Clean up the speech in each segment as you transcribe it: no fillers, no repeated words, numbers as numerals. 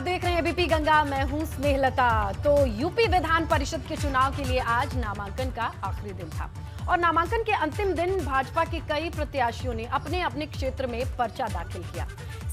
देख रहे हैं एबीपी गंगा, मैं हूं स्नेहलता। तो यूपी विधान परिषद के चुनाव के लिए आज नामांकन का आखिरी दिन था और नामांकन के अंतिम दिन भाजपा के कई प्रत्याशियों ने अपने अपने क्षेत्र में पर्चा दाखिल किया।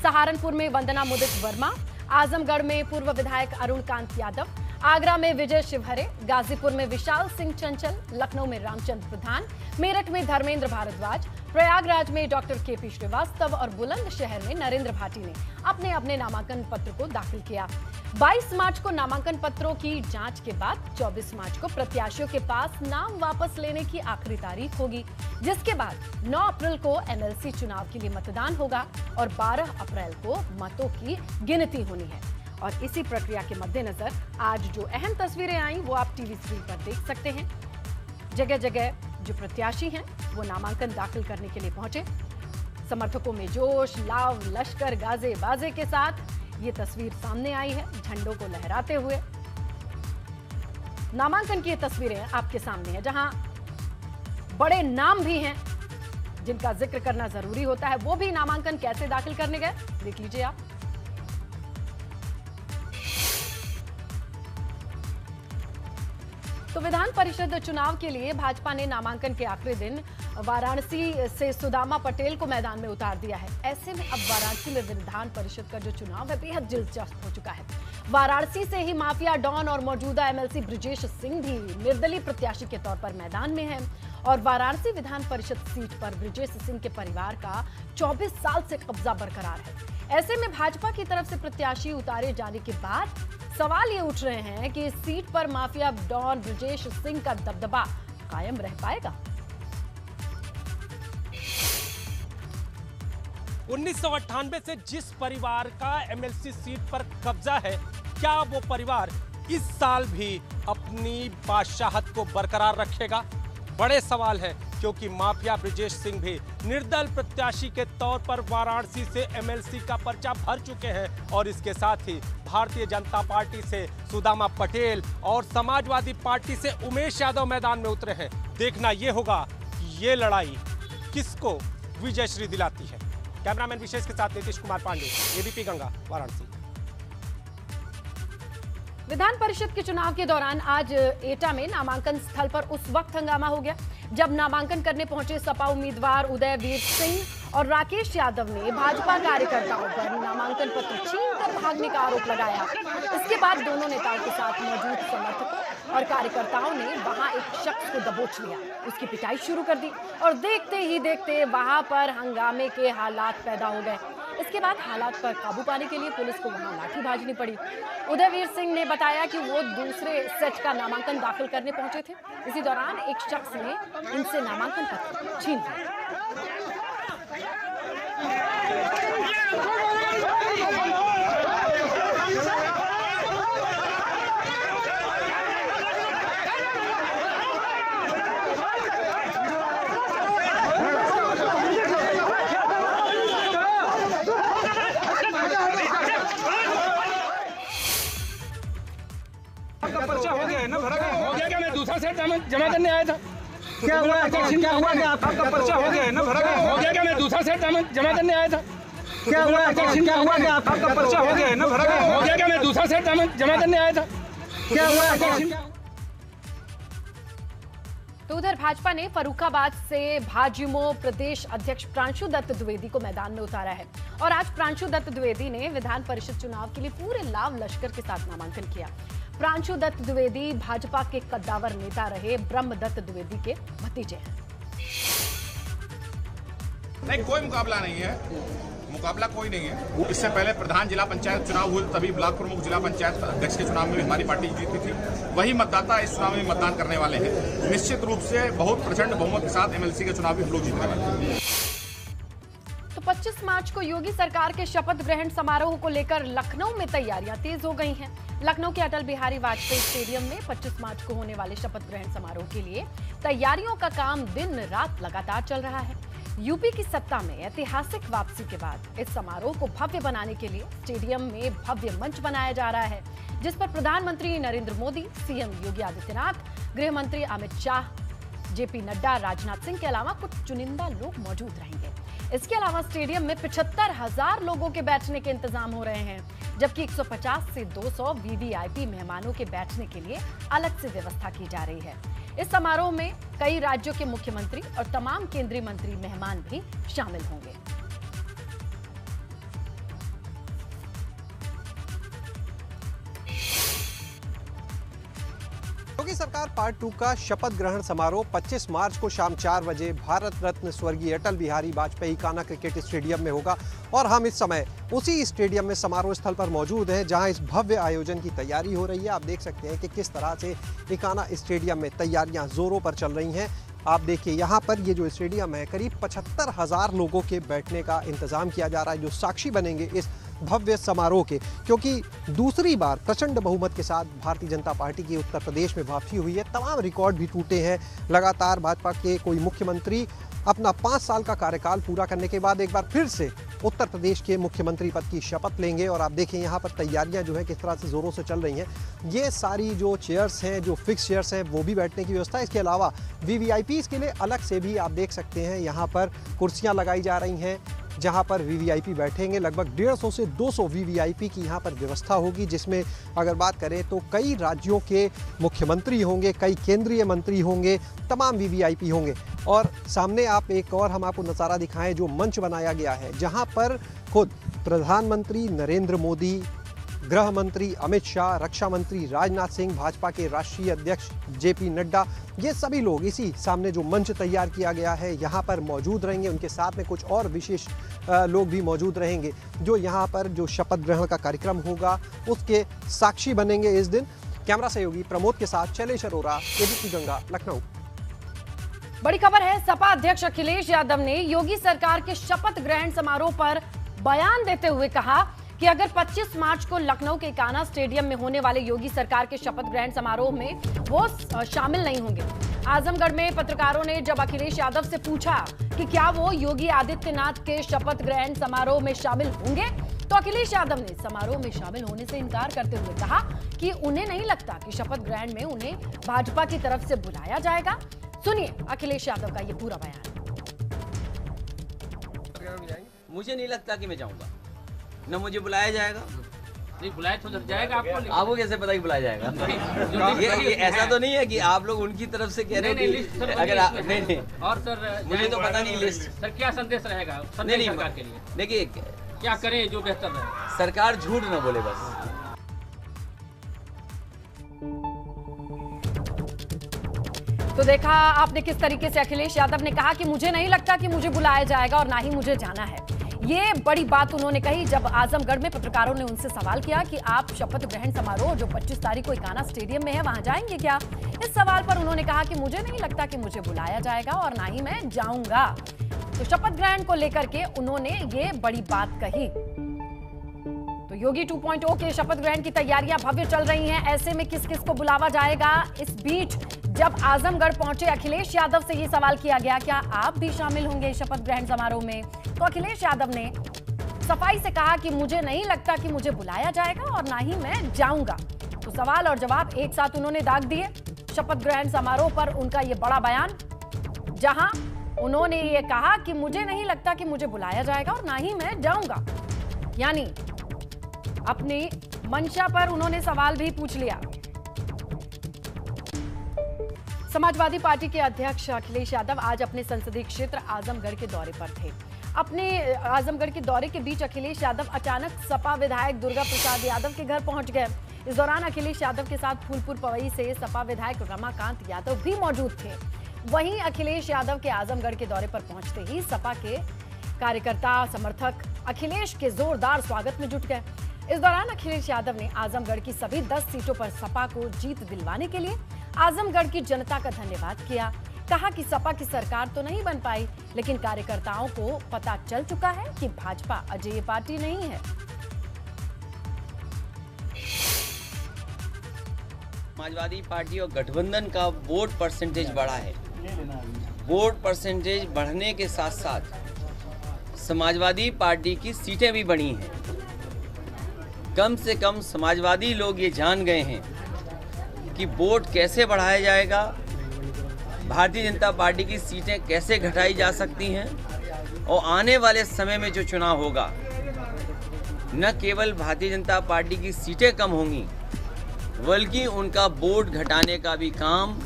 सहारनपुर में वंदना मुदित वर्मा, आजमगढ़ में पूर्व विधायक अरुण कांत यादव, आगरा में विजय शिवहरे, गाजीपुर में विशाल सिंह चंचल, लखनऊ में रामचंद्र प्रधान, मेरठ में धर्मेंद्र भारद्वाज, प्रयागराज में डॉक्टर केपी श्रीवास्तव और बुलंदशहर में नरेंद्र भाटी ने अपने अपने नामांकन पत्र को दाखिल किया। 22 मार्च को नामांकन पत्रों की जांच के बाद 24 मार्च को प्रत्याशियों के पास नाम वापस लेने की आखिरी तारीख होगी, जिसके बाद 9 अप्रैल को एमएलसी चुनाव के लिए मतदान होगा और 12 अप्रैल को मतों की गिनती होनी है। और इसी प्रक्रिया के मद्देनजर आज जो अहम तस्वीरें आई वो आप टीवी स्क्रीन पर देख सकते हैं। जगह जगह जो प्रत्याशी हैं वो नामांकन दाखिल करने के लिए पहुंचे। समर्थकों में जोश, लाव लश्कर, गाजे बाजे के साथ ये तस्वीर सामने आई है, झंडों को लहराते हुए। नामांकन की ये तस्वीरें आपके सामने है, जहां बड़े नाम भी हैं जिनका जिक्र करना जरूरी होता है, वो भी नामांकन कैसे दाखिल करने गए देख लीजिए आप। तो विधान परिषद चुनाव के लिए भाजपा ने नामांकन के आखिरी दिन वाराणसी से सुदामा पटेल को मैदान में उतार दिया है। ऐसे में अब वाराणसी में विधान परिषद का जो चुनाव है बेहद दिलचस्प हो चुका है। वाराणसी से ही माफिया डॉन और मौजूदा एमएलसी ब्रजेश सिंह भी निर्दलीय प्रत्याशी के तौर पर मैदान में हैं और वाराणसी विधान परिषद सीट पर ब्रजेश सिंह के परिवार का 24 साल से कब्जा बरकरार है। ऐसे में भाजपा की तरफ से प्रत्याशी उतारे जाने के बाद सवाल ये उठ रहे हैं कि इस सीट पर माफिया डॉन ब्रजेश सिंह का दबदबा कायम रह पाएगा। 1998 से जिस परिवार का एमएलसी सीट पर कब्जा है, क्या वो परिवार इस साल भी अपनी बादशाहत को बरकरार रखेगा? बड़े सवाल है, क्योंकि माफिया ब्रजेश सिंह भी निर्दल प्रत्याशी के तौर पर वाराणसी से एमएलसी का पर्चा भर चुके हैं और इसके साथ ही भारतीय जनता पार्टी से सुदामा पटेल और समाजवादी पार्टी से उमेश यादव मैदान में उतरे हैं। देखना यह होगा कि ये लड़ाई किसको विजयश्री दिलाती है। कैमरामैन विशेष के साथ नीतीश कुमार पांडे, एबीपी गंगा, वाराणसी। विधान परिषद के चुनाव के दौरान आज एटा में नामांकन स्थल पर उस वक्त हंगामा हो गया जब नामांकन करने पहुंचे सपा उम्मीदवार उदयवीर सिंह और राकेश यादव ने भाजपा कार्यकर्ताओं पर नामांकन पत्र छीनकर भागने का आरोप लगाया। इसके बाद दोनों नेताओं के साथ मौजूद समर्थकों और कार्यकर्ताओं ने वहां एक शख्स को दबोच लिया, उसकी पिटाई शुरू कर दी और देखते ही देखते वहां पर हंगामे के हालात पैदा हो गए। इसके बाद हालात पर काबू पाने के लिए पुलिस को वहां लाठी भाजनी पड़ी। उदयवीर सिंह ने बताया कि वो दूसरे सेट का नामांकन दाखिल करने पहुंचे थे। इसी दौरान एक शख्स ने इनसे नामांकन पत्र छीन लिया। पर्चा हो गया है ना, भरा हो गया क्या? मैं दूसरा सेट जमा करने आया था। क्या हुआ क्या आपका पर्चा हो गया है ना, भरा हो गया क्या? मैं दूसरा सेट जमा करने आया था। क्या हुआ क्या आपका पर्चा हो गया है ना, भरा हो गया क्या? मैं दूसरा सेट जमा करने आया था। क्या हुआ? तो उधर भाजपा ने फर्रुखाबाद से भाजयुमो प्रदेश अध्यक्ष प्रांशु दत्त द्विवेदी को मैदान में उतारा है और आज प्रांशु दत्त द्विवेदी ने विधान परिषद चुनाव के लिए पूरे लाव लश्कर के साथ नामांकन किया। प्रांशु दत्त द्विवेदी भाजपा के कद्दावर नेता रहे ब्रह्मदत्त द्विवेदी के भतीजे हैं। नहीं, कोई मुकाबला नहीं है, मुकाबला कोई नहीं है। इससे पहले प्रधान जिला पंचायत चुनाव हुए तभी ब्लॉक प्रमुख जिला पंचायत अध्यक्ष के चुनाव में भी हमारी पार्टी जीती थी। वही मतदाता इस चुनाव में मतदान करने वाले हैं। निश्चित रूप से बहुत प्रचंड बहुमत के साथ एमएलसी के चुनाव भी हम लोग जीतने वाले हैं। तो 25 मार्च को योगी सरकार के शपथ ग्रहण समारोह को लेकर लखनऊ में तैयारियां तेज हो गई हैं। लखनऊ के अटल बिहारी वाजपेयी स्टेडियम में 25 मार्च को होने वाले शपथ ग्रहण समारोह के लिए तैयारियों का काम दिन रात लगातार चल रहा है। यूपी की सत्ता में ऐतिहासिक वापसी के बाद इस समारोह को भव्य बनाने के लिए स्टेडियम में भव्य मंच बनाया जा रहा है, जिस पर प्रधानमंत्री नरेंद्र मोदी, सीएम योगी आदित्यनाथ, गृह मंत्री अमित शाह, जेपी नड्डा, राजनाथ सिंह के अलावा कुछ चुनिंदा लोग मौजूद रहेंगे। इसके अलावा स्टेडियम में 75,000 लोगों के बैठने के इंतजाम हो रहे हैं। जबकि 150 से 200 वीवीआईपी मेहमानों के बैठने के लिए अलग से व्यवस्था की जा रही है। इस समारोह में कई राज्यों के मुख्यमंत्री और तमाम केंद्रीय मंत्री मेहमान भी शामिल होंगे। योगी सरकार पार्ट 2 का शपथ ग्रहण समारोह 25 मार्च को शाम 4 बजे भारत रत्न स्वर्गीय अटल बिहारी वाजपेयी कान्हा क्रिकेट स्टेडियम में होगा और हम इस समय उसी स्टेडियम में समारोह स्थल पर मौजूद हैं, जहां इस भव्य आयोजन की तैयारी हो रही है। आप देख सकते हैं कि किस तरह से कान्हा स्टेडियम में तैयारियां जोरों पर चल रही हैं। आप देखिए यहाँ पर ये जो स्टेडियम है, करीब 75,000 लोगों के बैठने का इंतजाम किया जा रहा है, जो साक्षी बनेंगे इस भव्य समारोह के, क्योंकि दूसरी बार प्रचंड बहुमत के साथ भारतीय जनता पार्टी की उत्तर प्रदेश में वापसी हुई है। तमाम रिकॉर्ड भी टूटे हैं। लगातार भाजपा के कोई मुख्यमंत्री अपना 5 साल का कार्यकाल पूरा करने के बाद एक बार फिर से उत्तर प्रदेश के मुख्यमंत्री पद की शपथ लेंगे। और आप देखें यहाँ पर तैयारियां जो है किस तरह से जोरों से चल रही हैं। ये सारी जो चेयर्स हैं, जो फिक्स चेयर्स हैं, वो भी बैठने की व्यवस्था है। इसके अलावा वीवीआईपीज़ के लिए अलग से भी आप देख सकते हैं यहाँ पर कुर्सियाँ लगाई जा रही हैं, जहां पर वीवीआईपी बैठेंगे। लगभग 150 से 200 वीवीआईपी की यहां पर व्यवस्था होगी, जिसमें अगर बात करें तो कई राज्यों के मुख्यमंत्री होंगे, कई केंद्रीय मंत्री होंगे, तमाम वीवीआईपी होंगे। और सामने आप एक और हम आपको नज़ारा दिखाएं, जो मंच बनाया गया है, जहां पर खुद प्रधानमंत्री नरेंद्र मोदी, गृह मंत्री अमित शाह, रक्षा मंत्री राजनाथ सिंह, भाजपा के राष्ट्रीय अध्यक्ष जेपी नड्डा, ये सभी लोग इसी सामने जो मंच तैयार किया गया है यहाँ पर मौजूद रहेंगे। उनके साथ में कुछ और विशेष लोग भी मौजूद रहेंगे, जो यहाँ पर जो शपथ ग्रहण का कार्यक्रम होगा उसके साक्षी बनेंगे इस दिन। कैमरा सहयोगी प्रमोद के साथ शैलेश अरोरा, एबीपी गंगा, लखनऊ। बड़ी खबर है, सपा अध्यक्ष अखिलेश यादव ने योगी सरकार के शपथ ग्रहण समारोह पर बयान देते हुए कहा कि अगर 25 मार्च को लखनऊ के कान्हा स्टेडियम में होने वाले योगी सरकार के शपथ ग्रहण समारोह में वो शामिल नहीं होंगे। आजमगढ़ में पत्रकारों ने जब अखिलेश यादव से पूछा कि क्या वो योगी आदित्यनाथ के शपथ ग्रहण समारोह में शामिल होंगे, तो अखिलेश यादव ने समारोह में शामिल होने से इनकार करते हुए कहा कि उन्हें नहीं लगता कि शपथ ग्रहण में उन्हें भाजपा की तरफ से बुलाया जाएगा। सुनिए अखिलेश यादव का ये पूरा बयान। मुझे नहीं लगता कि मैं जाऊंगा, न मुझे बुलाया जाएगा। नहीं बुलाया तो जाएगा आपको कैसे पता कि बुलाया जाएगा? ये ऐसा तो नहीं है कि आप लोग उनकी तरफ से कह रहे हैं कि अगर नहीं और सर मुझे तो पता नहीं लिस्ट। सर क्या संदेश रहेगा संदेश सरकार के लिए? देखिए क्या करें जो बेहतर रहे? सरकार झूठ न बोले बस। तो देखा आपने किस तरीके से अखिलेश यादव ने कहा कि मुझे नहीं लगता कि मुझे बुलाया जाएगा और ना ही मुझे जाना है। ये बड़ी बात उन्होंने कही जब आजमगढ़ में पत्रकारों ने उनसे सवाल किया कि आप शपथ ग्रहण समारोह जो 25 तारीख को कान्हा स्टेडियम में है वहां जाएंगे क्या। इस सवाल पर उन्होंने कहा कि मुझे नहीं लगता कि मुझे बुलाया जाएगा और ना ही मैं जाऊंगा। तो शपथ ग्रहण को लेकर के उन्होंने ये बड़ी बात कही। तो योगी 2.0 के शपथ ग्रहण की तैयारियां भव्य चल रही हैं। ऐसे में किस किस को बुलावा जाएगा। इस बीच जब आजमगढ़ पहुंचे अखिलेश यादव से ये सवाल किया गया, क्या आप भी शामिल होंगे शपथ ग्रहण समारोह में, तो अखिलेश यादव ने सफाई से कहा कि मुझे नहीं लगता कि मुझे बुलाया जाएगा और ना ही मैं जाऊंगा। तो सवाल और जवाब एक साथ उन्होंने दाग दिए। शपथ ग्रहण समारोह पर उनका ये बड़ा बयान, जहां उन्होंने ये कहा कि मुझे नहीं लगता कि मुझे बुलाया जाएगा और ना ही मैं जाऊंगा, यानी अपनी मंशा पर उन्होंने सवाल भी पूछ लिया। समाजवादी पार्टी के अध्यक्ष अखिलेश यादव आज अपने संसदीय क्षेत्र आजमगढ़ के दौरे पर थे। अपने आजमगढ़ के दौरे के बीच अखिलेश यादव अचानक सपा विधायक दुर्गा प्रसाद यादव के घर पहुंच गए। इस दौरान अखिलेश यादव के साथ फूलपुर पवई से सपा विधायक रमाकांत यादव भी मौजूद थे। वहीं अखिलेश यादव के आजमगढ़ के दौरे पर पहुंचते ही सपा के कार्यकर्ता समर्थक अखिलेश के जोरदार स्वागत में जुट गए। इस दौरान अखिलेश यादव ने आजमगढ़ की सभी 10 सीटों पर सपा को जीत दिलवाने के लिए आजमगढ़ की जनता का धन्यवाद किया। कहा कि सपा की सरकार तो नहीं बन पाई, लेकिन कार्यकर्ताओं को पता चल चुका है कि भाजपा अजेय पार्टी नहीं है। समाजवादी पार्टी और गठबंधन का वोट परसेंटेज बढ़ा है। वोट परसेंटेज बढ़ने के साथ साथ समाजवादी पार्टी की सीटें भी बढ़ी हैं। कम से कम समाजवादी लोग ये जान गए हैं कि वोट कैसे बढ़ाया जाएगा, भारतीय जनता पार्टी की सीटें कैसे घटाई जा सकती हैं और आने वाले समय में जो चुनाव होगा न केवल भारतीय जनता पार्टी की सीटें कम होंगी, बल्कि उनका वोट घटाने का भी काम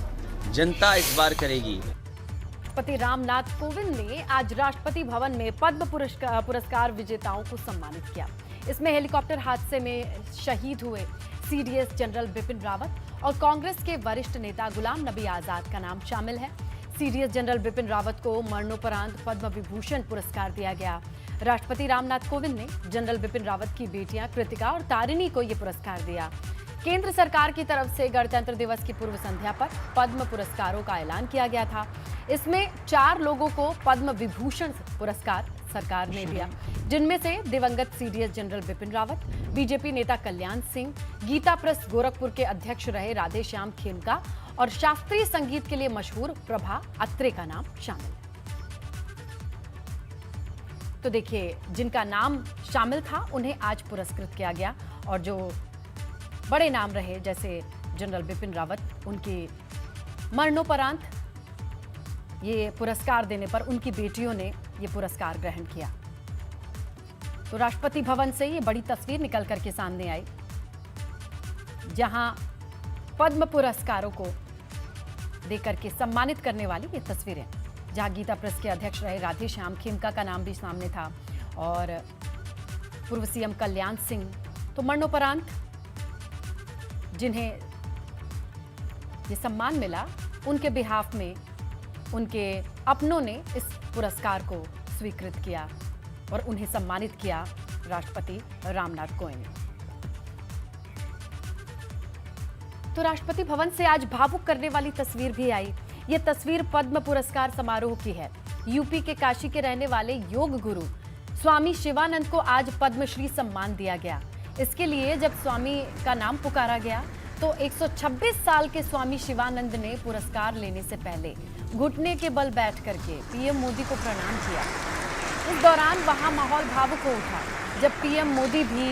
जनता इस बार करेगी। राष्ट्रपति रामनाथ कोविंद ने आज राष्ट्रपति भवन में पद्म पुरस्कार विजेताओं को सम्मानित किया। इसमें हेलीकॉप्टर हादसे में शहीद हुए सीडीएस जनरल बिपिन रावत और कांग्रेस के वरिष्ठ नेता गुलाम नबी आजाद का नाम शामिल है। सीडीएस जनरल बिपिन रावत को मरणोपरांत पद्म विभूषण पुरस्कार दिया गया। राष्ट्रपति रामनाथ कोविंद ने जनरल बिपिन रावत की बेटियां कृतिका और तारिणी को यह पुरस्कार दिया। केंद्र सरकार की तरफ से गणतंत्र दिवस की पूर्व संध्या पर पद्म पुरस्कारों का ऐलान किया गया था। इसमें 4 लोगों को पद्म विभूषण पुरस्कार सरकार ने दिया, जिनमें से दिवंगत CDS general Bipin Rawat, BJP नेता कल्याण सिंह, गीता प्रेस गोरखपुर के अध्यक्ष रहे राधेश्याम खेमका और शास्त्रीय संगीत के लिए मशहूर प्रभा अत्रे का नाम शामिल है। तो देखिए, जिनका नाम शामिल था उन्हें आज पुरस्कृत किया गया और जो बड़े नाम रहे जैसे जनरल बिपिन रावत, उनकी मरणोपरांत ये पुरस्कार देने पर उनकी बेटियों ने ये पुरस्कार ग्रहण किया। तो राष्ट्रपति भवन से ये बड़ी तस्वीर निकल करके सामने आई, जहां पद्म पुरस्कारों को देकर के सम्मानित करने वाली ये तस्वीरें, जहां गीता प्रेस के अध्यक्ष रहे राधेश्याम खेमका का नाम भी सामने था और पूर्व सीएम कल्याण सिंह। तो मरणोपरांत जिन्हें ये सम्मान मिला, उनके बिहाफ में उनके अपनों ने इस पुरस्कार को स्वीकृत किया और उन्हें सम्मानित किया राष्ट्रपति रामनाथ कोविंद ने। तो राष्ट्रपति भवन से आज भावुक करने वाली तस्वीर भी आई। ये तस्वीर पद्म पुरस्कार समारोह की है। यूपी के काशी के रहने वाले योग गुरु स्वामी शिवानंद को आज पद्मश्री सम्मान दिया गया। इसके लिए जब स्वामी का नाम पुकारा गया तो 126 साल के स्वामी शिवानंद ने पुरस्कार लेने से पहले घुटने के बल बैठ करके पीएम मोदी को प्रणाम किया। इस दौरान वहां माहौल भावुक हो उठा जब पीएम मोदी भी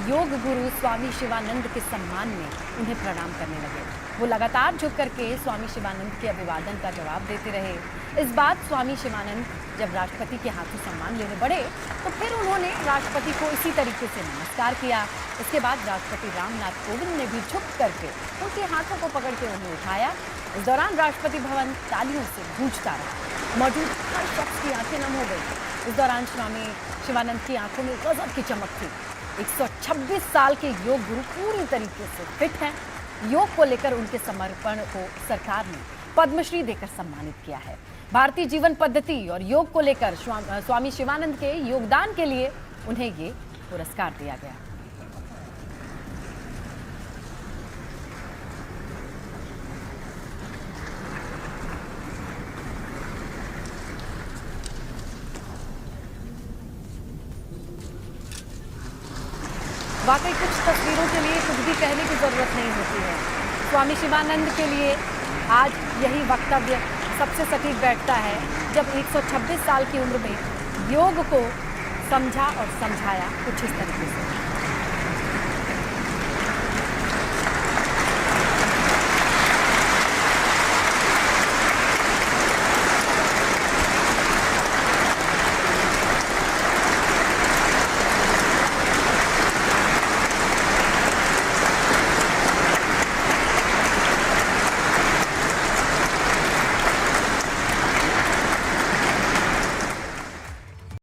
योग गुरु स्वामी शिवानंद के सम्मान में उन्हें प्रणाम करने लगे। वो लगातार झुक करके स्वामी शिवानंद के अभिवादन का जवाब देते रहे। इस बात स्वामी शिवानंद जब राष्ट्रपति के हाथों सम्मान लेने बढ़े तो फिर उन्होंने राष्ट्रपति को इसी तरीके से नमस्कार किया। इसके बाद राष्ट्रपति रामनाथ कोविंद ने भी झुक करके उनके हाथों को पकड़ के उन्हें उठाया। इस दौरान राष्ट्रपति भवन तालियों से गूंजता रहा। मौजूद हर शख्स की आंखें नम हो गई। इस दौरान स्वामी शिवानंद की आंखों में गजब की चमक थी। 126 साल के योग गुरु पूरी तरीके से फिट हैं। योग को लेकर उनके समर्पण को सरकार ने पद्मश्री देकर सम्मानित किया है। भारतीय जीवन पद्धति और योग को लेकर स्वामी शिवानंद के योगदान के लिए उन्हें ये पुरस्कार दिया गया। वाकई कुछ तस्वीरों के लिए कुछ भी कहने की जरूरत नहीं होती है। स्वामी शिवानंद के लिए आज यही वक्तव्य सबसे सटीक बैठता है जब 126 साल की उम्र में योग को समझा और समझाया कुछ इस तरीके से।